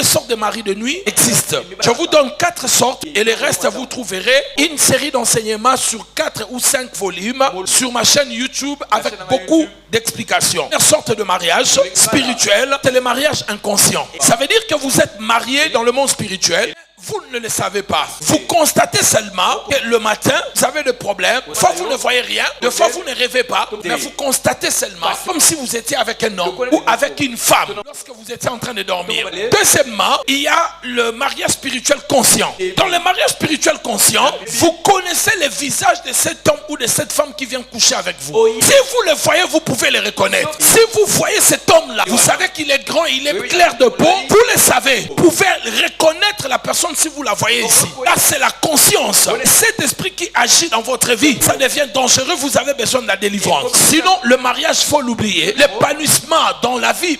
sortes de maris de nuit existent. Je vous donne 4 sortes et les restes vous trouverez une série d'enseignements sur 4 ou 5 volumes sur ma chaîne YouTube avec beaucoup d'explications. Une sorte de mariage spirituel, c'est le mariage inconscient. Ça veut dire que vous êtes marié dans le monde spirituel. Vous ne le savez pas. Vous constatez seulement que le matin, vous avez des problèmes. Des fois, vous ne voyez rien. Des fois, vous ne rêvez pas. Mais vous constatez seulement, comme si vous étiez avec un homme ou avec une femme lorsque vous étiez en train de dormir. Deuxièmement, il y a le mariage spirituel conscient. Dans le mariage spirituel conscient, vous connaissez le visage de cet homme ou de cette femme qui vient coucher avec vous. Si vous le voyez, vous pouvez le reconnaître. Si vous voyez cet homme-là, vous savez qu'il est grand, il est clair de peau, vous le savez. Vous pouvez reconnaître la personne si vous la voyez ici. Là, c'est la conscience. Cet esprit qui agit dans votre vie, ça devient dangereux, vous avez besoin de la délivrance. Sinon, le mariage, il faut l'oublier. L'épanouissement dans la vie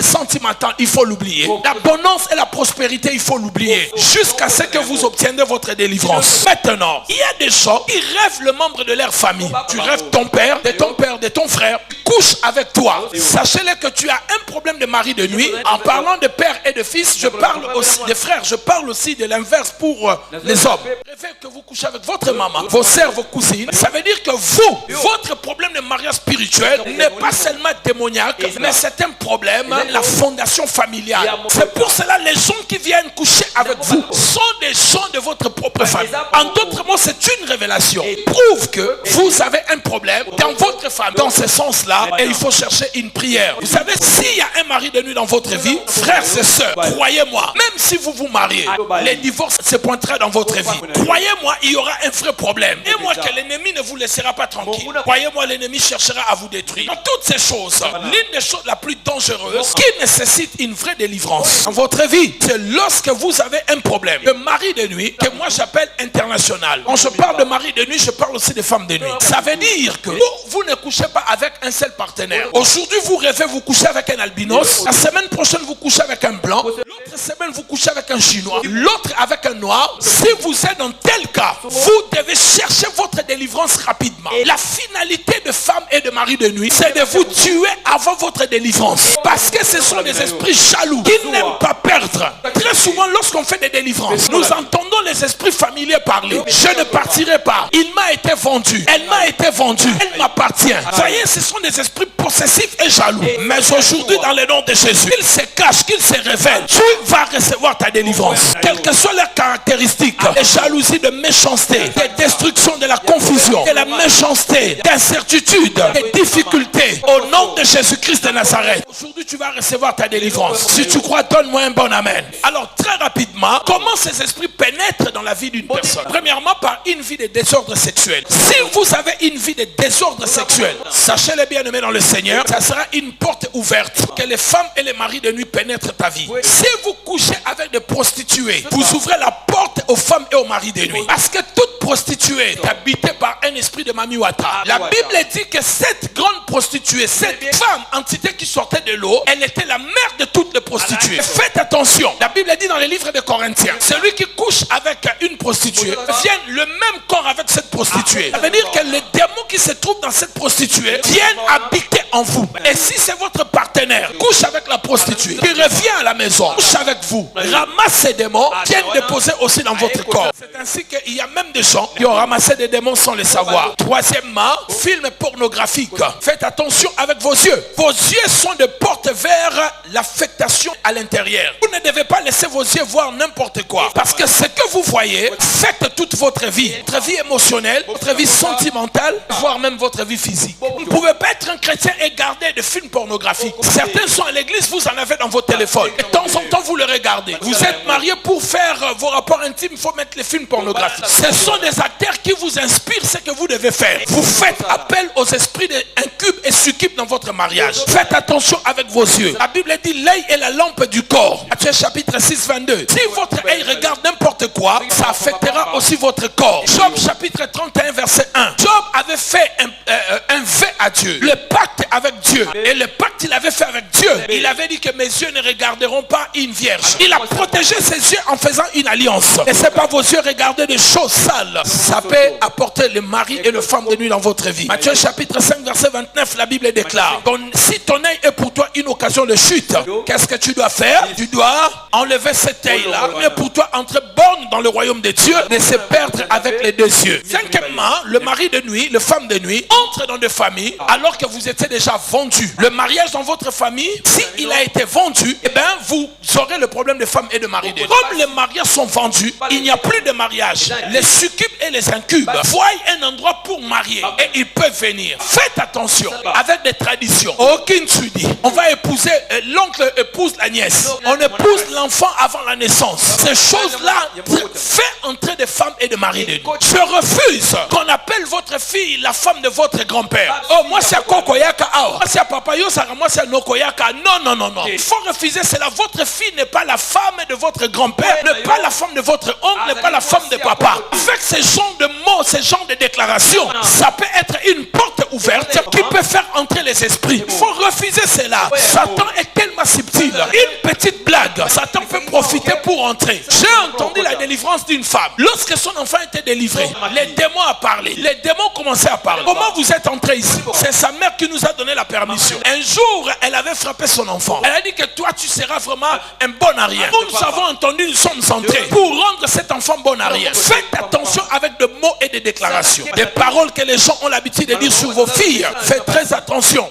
sentimentale, il faut l'oublier. L'abondance et la prospérité, il faut l'oublier. Jusqu'à ce que vous obtieniez votre délivrance. Maintenant, il y a des gens qui rêvent le membre de leur famille. Tu rêves ton père, de ton frère, couche avec toi. Sachez-le que tu as un problème de mari de nuit. En parlant de père et de fils, je parle aussi de frères, je parle aussi de l'inverse pour les hommes. Rêvez que vous couchez avec votre maman, vos sœurs, vos cousines. Ça veut dire que vous, votre problème de mariage spirituel n'est pas seulement démoniaque, mais c'est un problème de la fondation familiale. C'est pour cela les gens qui viennent coucher avec vous sont des gens de votre propre famille. En d'autres mots, c'est une révélation. Prouve que vous avez un problème dans votre famille. Dans ce sens-là, et il faut chercher une prière. Vous savez, s'il y a un mari de nuit dans votre vie, frères et sœurs, croyez-moi, même si vous vous mariez, les divorces se pointeraient dans votre vie. Croyez-moi, il y aura un vrai problème. Et moi, que l'ennemi ne vous laissera pas tranquille. Croyez-moi, l'ennemi cherchera à vous détruire. Dans toutes ces choses, l'une des choses la plus dangereuses qui nécessite une vraie délivrance dans votre vie, c'est lorsque vous avez un problème. Le mari de nuit, que moi j'appelle international. Quand je parle de mari de nuit, je parle aussi de femmes de nuit. Ça veut dire que vous ne couchez pas avec un seul partenaire. Aujourd'hui, vous rêvez, vous couchez avec un albinos. La semaine prochaine, vous couchez avec un blanc. L'autre semaine, vous couchez avec un chinois. L'autre avec un noir. Si vous êtes dans tel cas, vous devez chercher votre délivrance rapidement. La finalité de femme et de mari de nuit, c'est de vous tuer avant votre délivrance. Parce que ce sont des esprits jaloux qui n'aiment pas perdre. Très souvent, lorsqu'on fait des délivrances, nous entendons les esprits familiers parler. Je ne partirai pas. Il m'a été vendu. Elle m'a été vendue. Elle m'appartient. Voyez, ce sont des esprits possessifs et jaloux. Mais aujourd'hui, dans le nom de Jésus, qu'ils se cachent, qu'ils se révèlent, tu vas recevoir ta délivrance. Quelles que soient leurs caractéristiques, de jalousie, de méchanceté, de destruction, de la confusion, de la méchanceté, d'incertitude, de difficultés, au nom de Jésus-Christ de Nazareth, aujourd'hui tu vas recevoir ta délivrance. Si tu crois, donne-moi un bon amen. Alors très rapidement, comment ces esprits pénètrent dans la vie d'une personne? Premièrement, par une vie de désordre sexuel. Si vous avez une vie de désordre sexuel, sachez-le bien aimé dans le Seigneur, ça sera une porte ouverte que les femmes et les maris de nuit pénètrent ta vie. Si vous couchez avec des prostituées, vous ouvrez la porte aux femmes et aux maris de nuit. Parce que toute prostituée est habitée par un esprit de Mamiwata. La Bible dit que cette grande prostituée, cette femme, entité qui sortait de l'eau, elle était la mère de toutes les prostituées. Faites attention. La Bible dit dans les livres de Corinthiens, celui qui couche avec une prostituée vient le même corps avec cette prostituée. Ça veut dire que les démons qui se trouvent dans cette prostituée viennent habiter en vous. Et si c'est votre partenaire, couche avec la prostituée, qui revient à la maison, couche avec vous, ramasse ces démons, viennent déposer aussi dans votre corps. C'est ainsi qu'il y a même des gens qui ont ramassé des démons sans le savoir. Troisièmement, film pornographique. Faites attention avec vos yeux. Vos yeux sont des portes vers l'affectation à l'intérieur. Vous ne devez pas laisser vos yeux voir n'importe quoi. Parce que ce que vous voyez, faites toute votre vie émotionnelle, votre vie sentimentale, voire même votre vie physique. Vous ne pouvez pas être un chrétien et garder des films pornographiques. Certains sont à l'église, vous en avez dans vos téléphones. Et de temps en temps, vous le regardez. Vous êtes marié pour faire vos rapports intimes, il faut mettre les films pornographiques. Ce sont des acteurs qui vous inspirent ce que vous devez faire. Vous faites appel aux esprits d'incubes et succubes dans votre mariage. Faites attention avec vos yeux. La Bible dit l'œil est la lampe du corps. Matthieu chapitre 6, 22. Si votre œil regarde n'importe quoi, ça affectera aussi votre corps. Job chapitre 31 verset 1. Job avait fait un vœu à Dieu. Le pacte avec Dieu. Et le pacte qu'il avait fait avec Dieu. Il avait dit que mes yeux ne regarderont pas une vierge. Il a protégé ses yeux en faisant une alliance. Et c'est pas vos yeux regarder des choses sales. Ça peut apporter le mari et le femme de nuit dans votre vie. Matthieu chapitre 5 verset 29, la Bible déclare: si ton œil est pour toi une occasion de chute, qu'est-ce que tu dois faire? Tu dois enlever cet œil-là. Mais pour toi entrer bonne dans le royaume de Dieu, ne se perdre avec les deux yeux. Cinquièmement, le mari de nuit, le femme de nuit, entre dans des familles alors que vous étiez déjà vendus. Le mariage dans votre famille, s'il a été vendu, eh bien vous aurez le problème de femme et de mari de nuit. Comme les mariages sont vendus, il n'y a plus de mariage. Les succubes et les incubes voient un endroit pour marier et ils peuvent venir. Faites attention avec des traditions. Aucune dit, on va épouser, l'oncle épouse la nièce. On épouse l'enfant avant la naissance. Ces choses-là fait entrer des femmes et des maris de nuit. Je refuse qu'on appelle votre fille la femme de votre grand-père. Oh, moi c'est Kokoyaka. Moi c'est Papa Yosara. Moi c'est Nokoyaka. Non. Il faut refuser cela. Votre fille n'est pas la femme de votre grand-père, n'est pas la femme de votre oncle, n'est pas la femme de papa. Avec ce genre de mots, ce genre de déclarations, ça peut être une porte ouverte qui peut faire entrer les esprits. Il faut refuser cela. Satan est tellement subtil. Une petite blague, Satan peut profiter pour entrer. J'ai entendu la délivrance d'une femme. Lorsque son enfant était délivré, les démons ont parlé. Les démons commençaient à parler. Comment vous êtes entré ici? C'est sa mère qui nous a donné la permission. Un jour, elle avait frappé son enfant. Elle a dit que toi, tu seras vraiment un bon arrière. Nous avons entendu, nous sommes entrés pour rendre cet enfant bon arrière. Faites attention avec des mots et des déclarations. Des paroles que les gens ont l'habitude de dire sur vos filles. Faites très attention.